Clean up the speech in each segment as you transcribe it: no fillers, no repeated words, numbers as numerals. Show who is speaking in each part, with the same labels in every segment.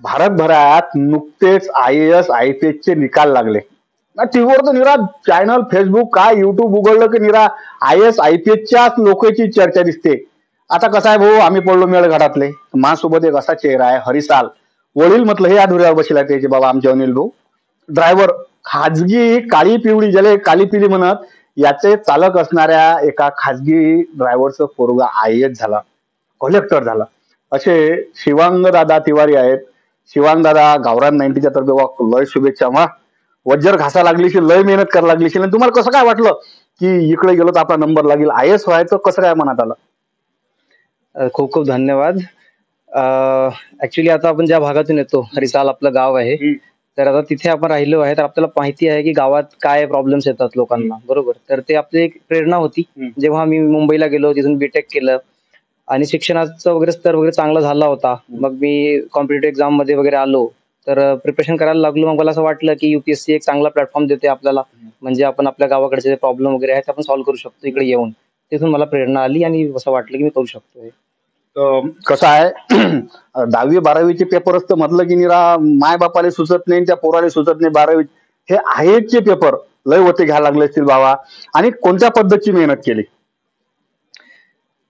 Speaker 1: भारतभरात नुकतेच IAS IPS चे निकाल लागले. टीव्हीवर तर निरा चॅनल फेसबुक काय युट्यूब उघडलं की निरा IAS IPS च्याच लोकांची चर्चा दिसते. आता कसं आहे भाऊ, आम्ही पडलो मेळघाटातले. माझ्यासोबत एक असा चेहरा आहे हरिसाल. वडील म्हटलं हे अधुऱ्यावर बसला त्याचे बाबा आमचे अनिल भाऊ. ड्रायव्हर खाजगी काळी पिवळी ज्याला काळी पिली म्हणत याचे चालक असणाऱ्या एका खाजगी ड्रायव्हरचं पोरगा IAS झाला, कलेक्टर झाला. असे शिवांग दादा तिवारी आहेत. शिवांग दादा गावरान 90च्या तर्फे लय शुभेच्छा. वा वज्जर घासा लागलीशी लय मेहनत करायला लागलीशी. आणि तुम्हाला कसं काय वाटलं की इकडे गेलो तर आपला नंबर लागेल, IAS व्हायचं कसं काय मनात आलं?
Speaker 2: खूप खूप धन्यवाद. ऍक्च्युली आता आपण ज्या भागातून येतो, हरिसाल आपलं गाव आहे. तर आता तिथे आपण राहिलो आहे, तर आपल्याला माहिती आहे की गावात काय प्रॉब्लेम्स येतात लोकांना, बरोबर. तर ते आपली एक प्रेरणा होती. जेव्हा मी मुंबईला गेलो, तिथून बीटेक केलं आणि शिक्षणाचं वगैरे स्तर वगैरे चांगला झाला होता. मग मी कॉम्पिटेटिव्ह एक्झाम मध्ये वगैरे आलो, तर प्रिपरेशन करायला लागलो. मग मला असं वाटलं की UPSC एक चांगला प्लॅटफॉर्म देते आपल्याला, म्हणजे आपण आपल्या गावाकडचे जे प्रॉब्लेम वगैरे आहेत आपण सॉल्व्ह करू शकतो इकडे येऊन. तिथून मला प्रेरणा आली आणि असं वाटलं की मी करू शकतो.
Speaker 1: कसं आहे 10वी 12वीचे पेपरच तर म्हटलं की निरा माय बापाला सुचत नाही, त्या पोराला सुचत नाही. 12वी हे IASचे पेपर लय होते घ्यायला लागले असतील बाबा. आणि कोणत्या पद्धतीची मेहनत केली?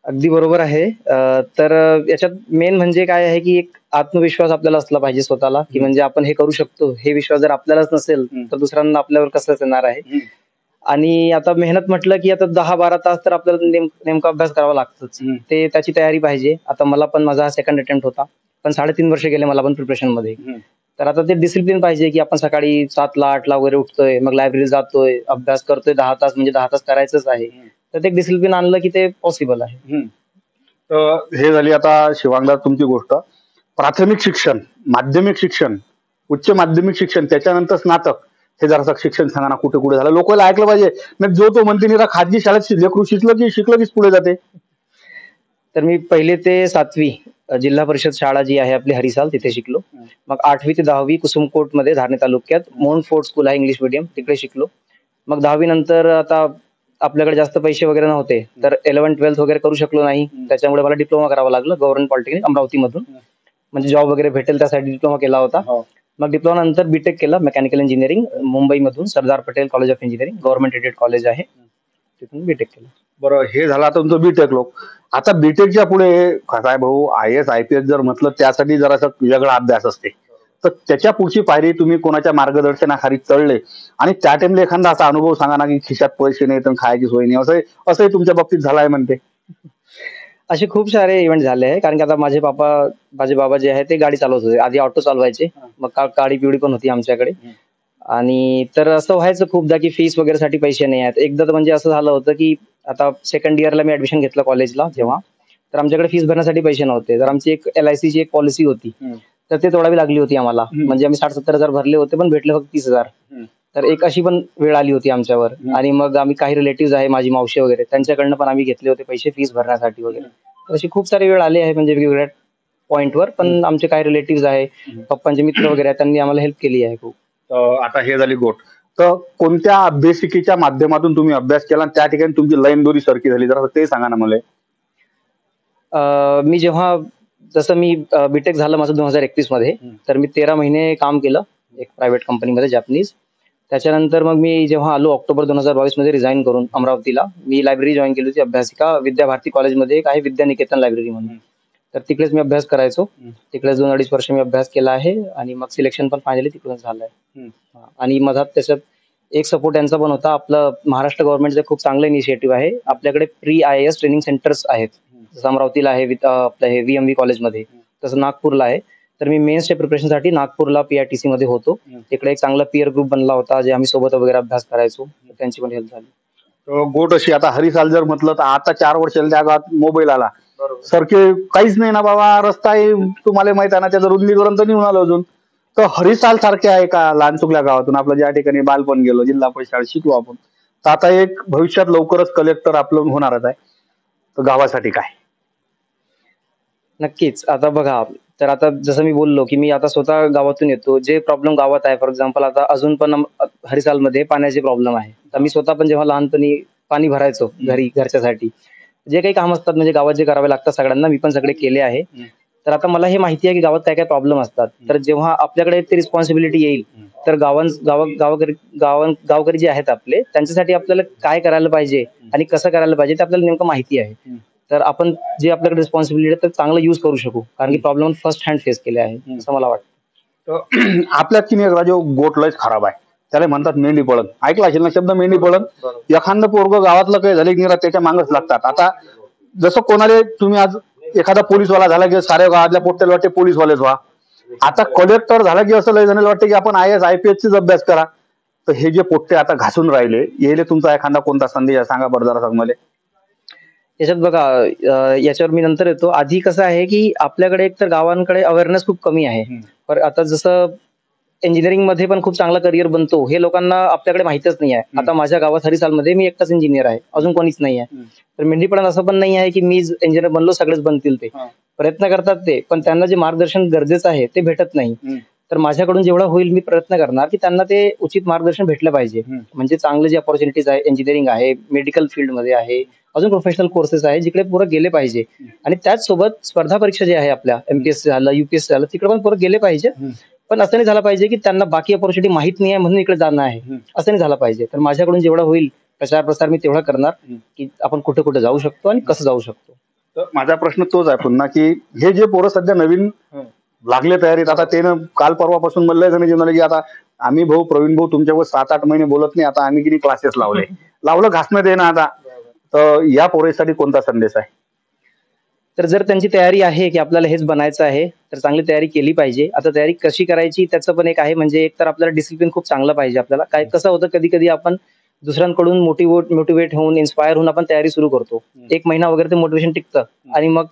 Speaker 2: अगदी बरोबर आहे. तर याच्यात मेन म्हणजे काय आहे की एक आत्मविश्वास आपल्याला असला पाहिजे स्वतःला, की म्हणजे आपण हे करू शकतो. हे विश्वास जर आपल्यालाच नसेल तर दुसऱ्यांना आपल्यावर कसं येणार आहे. आणि आता मेहनत म्हटलं की आता 10-12 तास तर आपल्याला नेमका अभ्यास करावा लागतोच. ते त्याची तयारी पाहिजे. आता मला पण माझा सेकंड अटेम्प्ट होता, पण 3.5 वर्ष गेले मला पण प्रिपरेशन मध्ये. तर आता ते डिसिप्लिन पाहिजे की आपण सकाळी 7ला 8ला वगैरे उठतोय, मग लायब्ररी जातोय, अभ्यास करतोय 10 तास, म्हणजे 10 तास करायचंच आहे. तर ते डिसिप्लिन आणलं की ते पॉसिबल आहे.
Speaker 1: तर हे झाली आता शिवांगदा तुमची गोष्ट. प्राथमिक शिक्षण, माध्यमिक शिक्षण, उच्च माध्यमिक शिक्षण, त्याच्यानंतर स्नातक, हे जरासं शिक्षण सांगा ना, कुठे कुठे झालं? लोकांना ऐकलं पाहिजे. मग जो तो म्हणते निरा खाजगी शाळेत लेकरू शिकलं की पुढे जाते.
Speaker 2: तर मी 1ली ते 7वी जिल्हा परिषद शाळा जी आहे आपली हरिसाल, तिथे शिकलो. मग 8वी ते 10वी कुसुमकोट मध्ये धारणी तालुक्यात मोहन फोर्ट स्कूल आहे इंग्लिश मीडियम, तिकडे शिकलो. मग 10वी नंतर आता आपल्याकडे जास्त पैसे वगैरे नव्हते, तर 11th-12th वगैरे करू शकलो नाही. त्याच्यामुळे मला डिप्लोमा करावा लागला गव्हर्नमेंट पॉलिटेक्निक अमरावती मधून, म्हणजे जॉब वगैरे भेटेल त्यासाठी डिप्लोमा केला होता. मग डिप्लोमा नंतर बीटेक केलं मेकॅनिकल इंजिनिअरिंग मुंबईमधून, Sardar Patel college of engineering, government aided college आहे, तिथून बीटेक केलं.
Speaker 1: बरं, हे झालं आता तुमचं बीटेक. लोक आता बीटेकच्या पुढे काय भाऊ, IAS IPS जर म्हटलं त्यासाठी जरासा वेगळा अभ्यास असते. तर त्याच्या पुढची पायरी तुम्ही कोणाच्या मार्गदर्शनाखाली चढले आणि त्या टाइमला एखादा असा अनुभव सांगा ना की खिशात पैसे नाही तर खायची सोय नाही, असंही तुमच्या बाबतीत झालाय म्हणते.
Speaker 2: असे खूप सारे इव्हेंट झाले आहे. कारण की आता माझे बाबा जे आहे ते गाडी चालवत होते, आधी ऑटो चालवायचे. मग काळी पिवळी पण होती आमच्याकडे. आणि तर असं व्हायचं खूपदा की फीस वगैरे साठी पैसे नाही आहेत. एकदा तर म्हणजे असं झालं होतं की आता सेकंड इयरला मी ऍडमिशन घेतलं कॉलेजला जेव्हा, तर आमच्याकडे फीस भरण्यासाठी पैसे नव्हते. तर आमची एक LIC ची एक पॉलिसी होती, तर ते तोडावी लागली होती आम्हाला. म्हणजे आम्ही 60-70 हजार भरले होते, पण भेटले फक्त 30,000. तर एक अशी पण वेळ आली होती आमच्यावर. आणि मग आम्ही काही रिलेटिव्ह आहे, माझी मावशी वगैरे, त्यांच्याकडनं पण आम्ही घेतले होते पैसे फीस भरण्यासाठी वगैरे. तर अशी खूप सारी वेळ आली आहे म्हणजे वेगवेगळ्या पॉइंटवर. पण आमचे काही रिलेटिव्ह आहे, पप्पांचे मित्र वगैरे आहेत, त्यांनी आम्हाला हेल्प केली आहे खूप.
Speaker 1: आता हे झाली गोट. तर कोणत्या अभ्यासिकेच्या माध्यमातून तुम्ही अभ्यास केला आणि त्या ठिकाणी तुमची लाईन दोरी सरकी झाली, जरा ते सांगा ना मला.
Speaker 2: मी जेव्हा जसं मी बीटेक झालं माझं 2021 मध्ये, तर मी 13 महिने काम केलं एक प्रायव्हेट कंपनीमध्ये जॅपनीज. त्याच्यानंतर मग मी जेव्हा आलो ऑक्टोबर 2022 मध्ये रिझाईन करून अमरावतीला, मी लायब्ररी जॉईन केली होती अभ्यासिका विद्याभारती कॉलेजमध्ये, एक आहे विद्यानिकेतन लायब्ररी म्हणून. तर तिकडेच मी अभ्यास करायचो. तिकडेच 2-2.5 वर्ष मी अभ्यास केला आहे आणि मग सिलेक्शन पण फायनली तिकडून झालंय. आणि मधात त्याच्यात एक सपोर्ट यांचा पण होता. आपलं महाराष्ट्र गव्हर्नमेंटचं खूप चांगलं इनिशिएटिव्ह आहे. आपल्याकडे प्री IAS ट्रेनिंग सेंटर्स आहेत. जसं अमरावतीला आहे आपलं हे VMV कॉलेजमध्ये, तसं नागपूरला आहे. तर मी मेन्सच्या प्रिपरेशनसाठी नागपूरला PITC मध्ये होतो. तिकडे एक चांगला पिअर ग्रुप बनला होता, जे आम्ही सोबत वगैरे अभ्यास करायचो. त्यांची पण हेल्प झाली.
Speaker 1: गोट अशी आता हरिसाल जर म्हटलं तर आता 4 वर्षाला त्या गावात मोबाईल आला, सारखे काहीच नाही ना बाबा. रस्ता तुम्हाला माहित आहे ना, त्याचं रुंदीकरण तर निघून आलं अजून. तर हरिसाल सारखे आहे का लहान चुकल्या गावातून आपलं, ज्या ठिकाणी बालपण गेलो, जिल्हा परिषद शाळेत शिकलो आपण, तर आता एक भविष्यात लवकरच कलेक्टर आपलं होणारच आहे, तर गावासाठी काय?
Speaker 2: नक्कीच. आता बघा, तर आता जसं मी बोललो की मी आता स्वतः गावातून येतो. जे प्रॉब्लेम गावात आहे, फॉर एक्झाम्पल आता अजून पण हरिसालमध्ये पाण्याचे प्रॉब्लेम आहे. तर मी स्वतः पण जेव्हा लहानपणी पाणी भरायचो घरच्यासाठी, जे काही काम असतात म्हणजे गावात जे करावे लागतात सगळ्यांना, मी पण सगळे केले आहे. तर आता मला हे माहिती आहे की गावात काय काय प्रॉब्लेम असतात. तर जेव्हा आपल्याकडे ते रिस्पॉन्सिबिलिटी येईल, तर गावकरी जे आहेत आपले, त्यांच्यासाठी आपल्याला काय करायला पाहिजे आणि कसं करायला पाहिजे ते आपल्याला नेमकं माहिती आहे. तर आपण जे आपल्याकडे रिस्पॉन्सिबिलिटी आहे तर चांगलं युज करू शकू, कारण की प्रॉब्लेम फर्स्ट हँड फेस केले आहे असं मला वाटतं.
Speaker 1: तर आपल्यात की नाही राजू, गोट लयच खराब आहे. त्याला म्हणतात मेंढी पळण. ऐकला असेल ना शब्द, मेंढी पळण. एखादं पोरग गावातलं काही झालं की नाही त्याच्या मागच लागतात. आता जसं कोणाला तुम्ही आज एखादा पोलीसवाला झाला की साऱ्या गावातल्या पोट्याला वाटते पोलीसवालेच व्हा. आता कलेक्टर झाला की असं लय जणांना वाटतं की आपण IAS IPS चीच अभ्यास करा. तर हे जे पोट्टे आता घासून राहिले, याले तुमचा एखादा कोणता संदेश आहे सांगा बरं जरा सांग मला.
Speaker 2: याच्यात बघा, याच्यावर मी नंतर येतो. आधी कसं आहे की आपल्याकडे एक तर गावांकडे अवेअरनेस खूप कमी आहे. पण आता जसं इंजिनिअरिंग मध्ये पण खूप चांगला करिअर बनतो हे लोकांना आपल्याकडे माहितच नाही आहे. आता माझ्या गावात हरिसालमध्ये मी एकटाच इंजिनियर आहे, अजून कोणीच नाही आहे. तर मेंढीपळण असं पण नाही आहे की मी इंजिनियर बनलो सगळेच बनतील. ते प्रयत्न करतात ते, पण त्यांना जे मार्गदर्शन गरजेचं आहे ते भेटत नाही. तर माझ्याकडून जेवढा होईल मी प्रयत्न करणार की त्यांना ते उचित मार्गदर्शन भेटलं पाहिजे. म्हणजे चांगले जे अपॉर्च्युनिटीज आहे, इंजिनिअरिंग आहे, मेडिकल फील्ड मध्ये आहे, अजून प्रोफेशनल कोर्सेस आहे जिकडे पोरं गेले पाहिजे. आणि त्याचसोबत स्पर्धा परीक्षा जे आहे आपल्या MPSC झालं, UPSC झालं, तिकडे पण पोरं गेले पाहिजे. पण असं नाही झालं पाहिजे की त्यांना बाकी अपॉर्च्युनिटी माहित नाही आहे म्हणून इकडे जाणं आहे, असं नाही झालं पाहिजे. तर माझ्याकडून जेवढा होईल प्रचार प्रसार मी तेवढा करणार की आपण कुठे कुठे जाऊ शकतो आणि कसं जाऊ शकतो.
Speaker 1: तर माझा प्रश्न तोच आहे पुन्हा की हे जे पोरं सध्या नवीन लागले तयारीत, आता त्यानं काल परवापासून म्हणलं जण जेवणाला की आता आम्ही भाऊ प्रवीण भाऊ तुमच्यावर 7-8 महिने बोलत नाही, आता आम्ही किती क्लासेस लावलं घासणं देणं आता. तर या पोरांसाठी कोणता संदेश आहे?
Speaker 2: तर जर त्यांची तयारी आहे की आपल्याला हेच बनायचं आहे तर चांगली तयारी केली पाहिजे. आता तयारी कशी करायची त्याचं पण एक आहे. म्हणजे एक तर आपल्याला डिसिप्लिन खूप चांगला पाहिजे. आपल्याला काय कसं होतं कधी कधी आपण दुसऱ्यांकडून मोटिवेट होऊन इन्स्पायर होऊन आपण तयारी सुरू करतो. 1 महिना वगैरे ते मोटिवेशन टिकतं आणि मग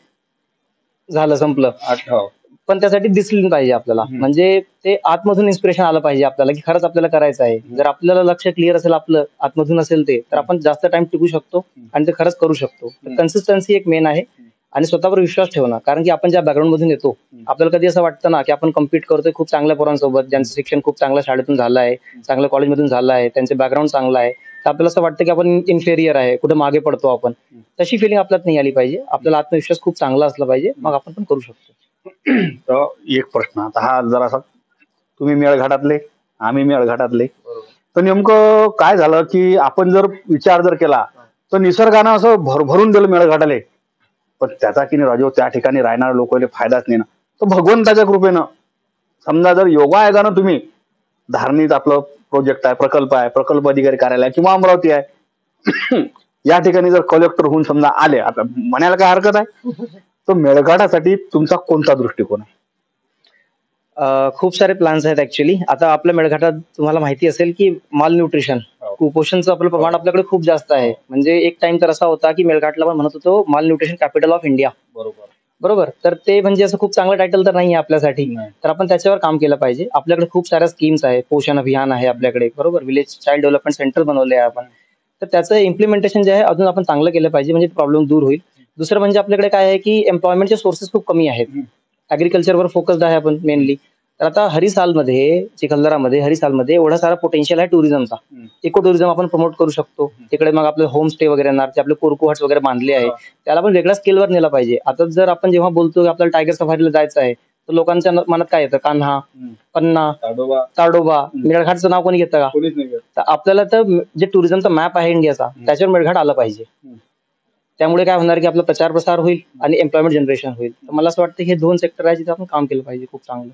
Speaker 2: झालं संपलं. पण त्यासाठी डिसिप्लिन पाहिजे आपल्याला. म्हणजे ते आतमधून इन्स्पिरेशन आलं पाहिजे आपल्याला की खरंच आपल्याला करायचं आहे. जर आपल्याला लक्ष क्लिअर असेल आपलं आतमधून असेल ते, तर आपण जास्त टाइम टिकू शकतो आणि ते खरंच करू शकतो. कन्सिस्टन्सी एक मेन आहे आणि स्वतःवर विश्वास ठेवणं. कारण की आपण ज्या बॅकग्राऊंड मधून येतो, आपल्याला कधी असं वाटतं ना की आपण कम्पीट करतोय खूप चांगल्या पोरांसोबत, ज्यांचं शिक्षण खूप चांगल्या शाळेतून झालं आहे, चांगल्या कॉलेजमधून झालं आहे, त्यांचे बॅकग्राऊंड चांगलं आहे, तर आपल्याला असं वाटतं की आपण इन्फेरियर आहे, कुठे मागे पडतो आपण. तशी फिलिंग आपल्यात नाही आली पाहिजे. आपल्याला आत्मविश्वास खूप चांगला असला पाहिजे, मग आपण पण करू शकतो.
Speaker 1: तर एक प्रश्न आता हा जरासा, तुम्ही मेळघाटातले आम्ही मेळघाटातले, तर नेमकं काय झालं की आपण जर विचार जर केला तर निसर्गानं असं भरभरून दिलं मेळघाटाले, पण त्याचा की नाही राजू त्या ठिकाणी राहणाऱ्या लोकांना फायदाच नाही ना. तर भगवंताच्या कृपेनं समजा जर योगा आयोगानं तुम्ही धारणीत आपलं प्रोजेक्ट आहे, प्रकल्प अधिकारी कार्यालय किंवा अमरावती आहे या ठिकाणी जर कलेक्टर होऊन समजा आले, आता म्हणायला काय हरकत आहे, तर मेळघाटासाठी तुमचा कोणता दृष्टिकोन आहे?
Speaker 2: खूप सारे प्लॅन्स आहेत ऍक्च्युली. आता आपल्या मेळघाटात तुम्हाला माहिती असेल की माल न्यूट्रिशन, कुपोषणचं आपलं प्रमाण आपल्याकडे खूप जास्त आहे. म्हणजे एक टाइम तर असा होता की मेळघाटला पण म्हणत होतो माल न्यूट्रिशन कॅपिटल ऑफ इंडिया. बरोबर. तर ते म्हणजे असं खूप चांगलं टायटल तर नाही आहे आपल्यासाठी. तर आपण त्याच्यावर काम केलं पाहिजे. आपल्याकडे खूप साऱ्या स्कीम्स आहे, पोषण अभियान आहे आपल्याकडे, बरोबर, विलेज चाइल्ड डेव्हलपमेंट सेंटर बनवले आहे आपण. तर त्याचं इम्प्लिमेंटेशन जे आहे अजून आपण चांगलं केलं पाहिजे, म्हणजे प्रॉब्लेम दूर होईल. दुसरं म्हणजे आपल्याकडे काय आहे की एम्प्लॉयमेंटचे सोर्सेस खूप कमी आहेत. ऍग्रिकल्चरवर फोकस्ड आहे आपण मेनली. तर आता हरिसालमध्ये, चिखलदरामध्ये, हरिसालमध्ये एवढा सारा पोटेन्शियल आहे टुरिझमचा. इको टुरिझम आपण प्रमोट करू शकतो. तिकडे मग आपले होम स्टे वगैरे येणार, ते आपले कोरकू हट्स वगैरे बांधले आहे, त्याला पण वेगळ्या स्केलवर नेला पाहिजे. आता जर आपण जेव्हा बोलतो की आपल्याला टायगर सफारीला जायचं आहे, तर लोकांच्या मनात काय येतं? कान्हा, पन्ना, ताडोबा. मेळघाटचं नाव कोणी घेतं का? तर आपल्याला तर जे टुरिझमचा मॅप आहे इंडियाचा, त्याच्यावर मेळघाट आलं पाहिजे. त्यामुळे काय होणार की आपला प्रचार प्रसार होईल आणि एम्प्लॉयमेंट जनरेशन होईल. तर मला असं वाटतं हे 2 सेक्टर आहे जिथे आपण काम केलं पाहिजे खूप चांगलं.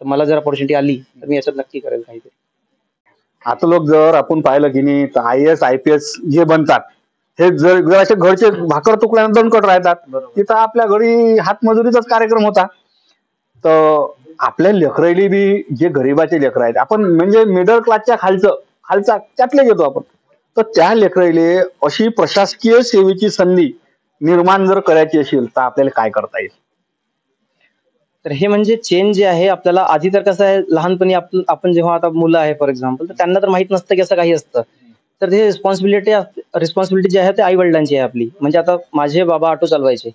Speaker 2: तर मला जर अपॉर्च्युनिटी आली तर मी याच्यात नक्की करेल काहीतरी.
Speaker 1: आता लोक जर आपण पाहिलं की नाही तर IAS IPS जे बनतात हे जर असे घरचे भाकर तुकड्यानं दणकट राहतात, तिथं आपल्या घरी हातमजुरीचाच कार्यक्रम होता. तर आपल्या लेकराईली बी जे गरीबाचे लेकर आहेत, आपण म्हणजे मिडल क्लासच्या खालचा त्यातले घेतो आपण, तर त्या लेकराईले अशी प्रशासकीय सेवेची संधी निर्माण जर करायची असेल तर आपल्याला काय करता येईल?
Speaker 2: तर हे म्हणजे चेंज जे आहे आपल्याला आधी तर कसं आहे, लहानपणी आपण जेव्हा आता मुलं आहे फॉर एक्झाम्पल, तर त्यांना तर माहित नसतं की असं काही असतं. तर हे रिस्पॉन्सिबिलिटी जी आहे ते आई वडिलांची आहे आपली. म्हणजे आता माझे बाबा ऑटो चालवायचे,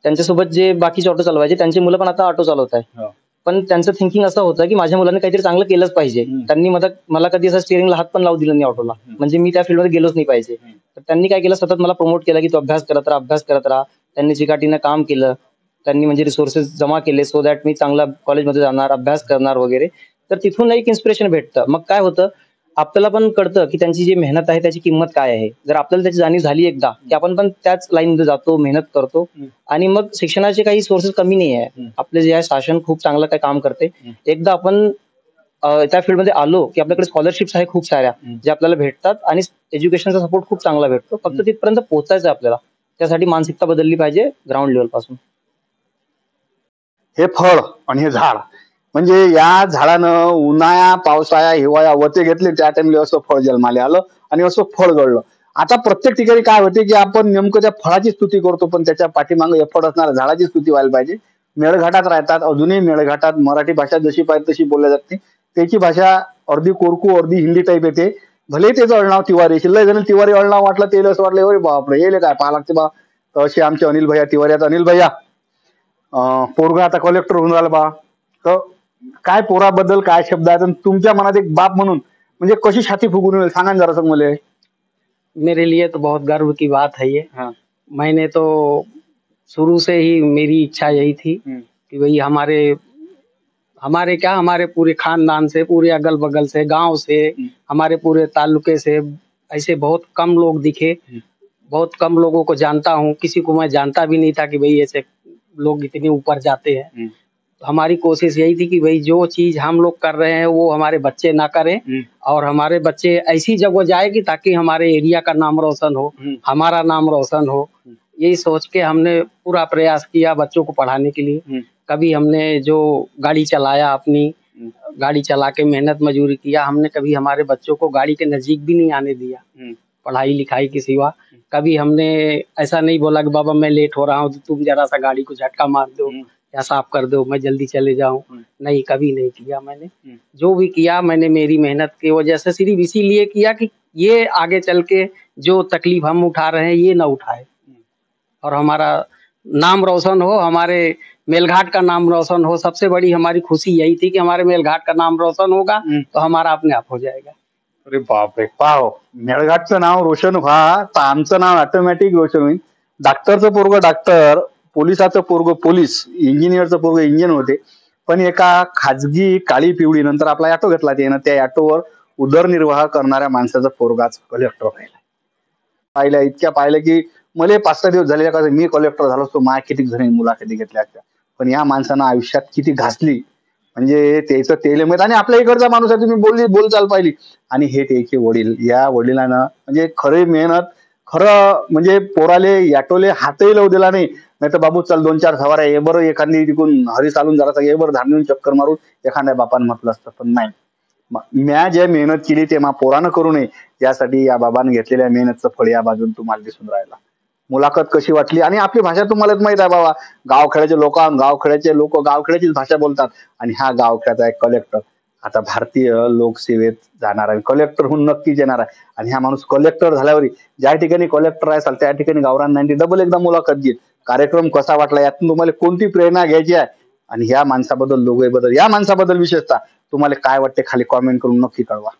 Speaker 2: त्यांच्यासोबत जे बाकीचे ऑटो चालवायचे त्यांची मुलं पण आता ऑटो चालवत आहे. पण त्यांचं थिंकिंग असं होतं की माझ्या मुलांनी काहीतरी चांगलं केलंच पाहिजे. त्यांनी मला कधी असं स्टिअरिंगला हात पण लावू दिला नाही ऑटोला, म्हणजे मी त्या फील्डमध्ये गेलोच नाही पाहिजे. तर त्यांनी काय केलं, सतत मला प्रमोट केलं की तू अभ्यास करत राहा. त्यांनी चिकाटीनं काम केलं. त्यांनी म्हणजे रिसोर्सेस जमा केले सो दॅट मी चांगला कॉलेजमध्ये जाणार, अभ्यास करणार वगैरे. तर तिथून एक इन्स्पिरेशन भेटतं. मग काय होतं, आपल्याला पण कळतं की त्यांची जी मेहनत आहे त्याची किंमत काय आहे. जर आपल्याला त्याची जाणीव झाली एकदा, की आपण पण त्याच लाईनमध्ये जातो, मेहनत करतो आणि मग शिक्षणाचे काही सोर्सेस कमी नाही आहे. आपले जे आहे शासन खूप चांगलं काही काम करते. एकदा आपण त्या फील्डमध्ये आलो की आपल्याकडे स्कॉलरशिप्स आहे खूप साऱ्या, जे आपल्याला भेटतात आणि एज्युकेशनचा सपोर्ट खूप चांगला भेटतो. फक्त तिथपर्यंत पोहोचायचं आहे आपल्याला. त्यासाठी मानसिकता बदलली पाहिजे ग्राउंड लेवल पासून.
Speaker 1: हे फळ आणि हे झाड, म्हणजे या झाडानं उन्हाळ्या, पावसाळ्या, हिवाळ्या वते घेतले, त्या टाइमला असं फळ जन्माला आलं आणि असं फळ गळलं. आता प्रत्येक ठिकाणी काय होते की आपण नेमकं त्या फळाची स्तुती करतो, पण त्याच्या पाठीमागे एफर्ट असणाऱ्या झाडाची स्तुती व्हायला पाहिजे. मेळघाटात राहतात, अजूनही मेळघाटात मराठी भाषा जशी पाहिजे तशी बोलल्या जाते. त्याची भाषा अर्धी कोरकू अर्धी हिंदी टाईप येते. भले त्याचं अळणाव तिवारी, शिल्लक जण तिवारी अळणाव वाटलं, तेल असं वाटलं अरे बापरे येले काय पाहा लागते बा. तर असे आमचे अनिल भैया तिवारी आहेत. अनिल भैया, पोरगा आता कलेक्टर होऊन राहिला बा, तर काय पोराबद्दल काय शब्द आहेत आणि तुमच्या मनात एक बाप म्हणून म्हणजे कशी छाती फुगून येईल सांगा ना जरासं मला.
Speaker 3: मेरे लिए तो बहुत गर्व की बात है ये।
Speaker 1: हाँ।
Speaker 3: मैंने तो शुरू से ही मेरी इच्छा यही थी कि भाई हमारे हमारे क्या हमारे पूरे खानदान से, पूरे अगल बगल से, गांव से, हमारे पूरे तालुके से ऐसे बहुत कम लोग दिखे। बहुत कम लोगों को जानता हूँ, किसी को मैं जानता भी नहीं था कि भाई ऐसे लोग इतने ऊपर जाते हैं। तो हमारी कोशिश यही थी कि भाई जो चीज हम लोग कर रहे हैं वो हमारे बच्चे ना करें और हमारे बच्चे ऐसी जगह जाए कि ताकि हमारे एरिया का नाम रोशन हो, हमारा नाम रोशन हो। यही सोच के हमने पूरा प्रयास किया बच्चों को पढ़ाने के लिए। कभी हमने जो गाड़ी चलाया अपनी, गाड़ी चला के मेहनत मजूरी किया, हमने कभी हमारे बच्चों को गाड़ी के नजदीक भी नहीं आने दिया पढ़ाई लिखाई के सिवा। कभी हमने ऐसा नहीं बोला कि बाबा मैं लेट हो रहा हूँ तो तुम जरा सा गाड़ी को झटका मार दो या साफ कर दो, मैं जल्दी चले जाऊं। नहीं, कभी नहीं किया मैंने। जो भी किया मैंने मेरी मेहनत की वजह से सिर्फ इसीलिए किया कि ये आगे चल के जो तकलीफ हम उठा रहे हैं ये ना उठाए और हमारा नाम रोशन हो, हमारे मेलघाट का नाम रोशन हो। सबसे बड़ी हमारी खुशी यही थी कि हमारे मेलघाट का नाम रोशन होगा तो हमारा अपने आप हो जाएगा।
Speaker 1: अरे बापरे, पाहो मेळघाटचं नाव रोशन व्हा तर आमचं नाव ऑटोमॅटिक रोशन होईल. डॉक्टरचं पोरग डॉक्टर, पोलिसाचं पोरग पोलीस, इंजिनियरचं पोरग इंजिनियर होते. पण एका खाजगी काळी पिवळी नंतर आपला ऑटो घेतला त्यानं, त्या ऑटोवर उदरनिर्वाह करणाऱ्या माणसाचा पोरगाच कलेक्टर राहिला. इतक्या पाहिलं की मला 5-6 दिवस झाले का मी कलेक्टर झालो असतो, माझ्या किती जणी मुलाखती घेतल्या असत्या. पण या माणसानं आयुष्यात किती घासली म्हणजे त्याचं तेल माहित. आणि आपल्या इकडचा माणूस आहे, तुम्ही बोलचाल पाहिली. आणि हे त्याचे वडील, या वडिलांना म्हणजे खरी मेहनत, खरं म्हणजे पोराले याटोले हातही लावू दिला नाही. नाही तर बाबू चल 2-4 सवाऱ्या ये बरं, एखादी तिकून हरी चालून जरा ये बरं, धाडून चक्कर मारून एखाद्या बापानं म्हटलं असतं. पण नाही, म्या जे मेहनत केली ते मा पोरानं करू नये यासाठी या बाबानं घेतलेल्या मेहनतचं फळ या बाजून तुम्हाला दिसून राहिला. मुलाखत कशी वाटली? आणि आपली भाषा तुम्हालाच माहित आहे बाबा, गावखेड्याचे लोक गावखेड्याचीच भाषा बोलतात. आणि हा गावखेड्याचा एक कलेक्टर आता भारतीय लोकसेवेत जाणार आहे, कलेक्टर होऊन नक्कीच येणार आहे. आणि हा माणूस कलेक्टर झाल्यावर ज्या ठिकाणी कलेक्टर आहे त्या ठिकाणी गावरान 90 डबल एकदा मुलाखत घेईल. कार्यक्रम कसा वाटला, यातून तुम्हाला कोणती प्रेरणा घ्यायची आहे आणि ह्या माणसाबद्दल, लोगोबद्दल, या माणसाबद्दल विशेषतः तुम्हाला काय वाटते खाली कॉमेंट करून नक्की कळवा.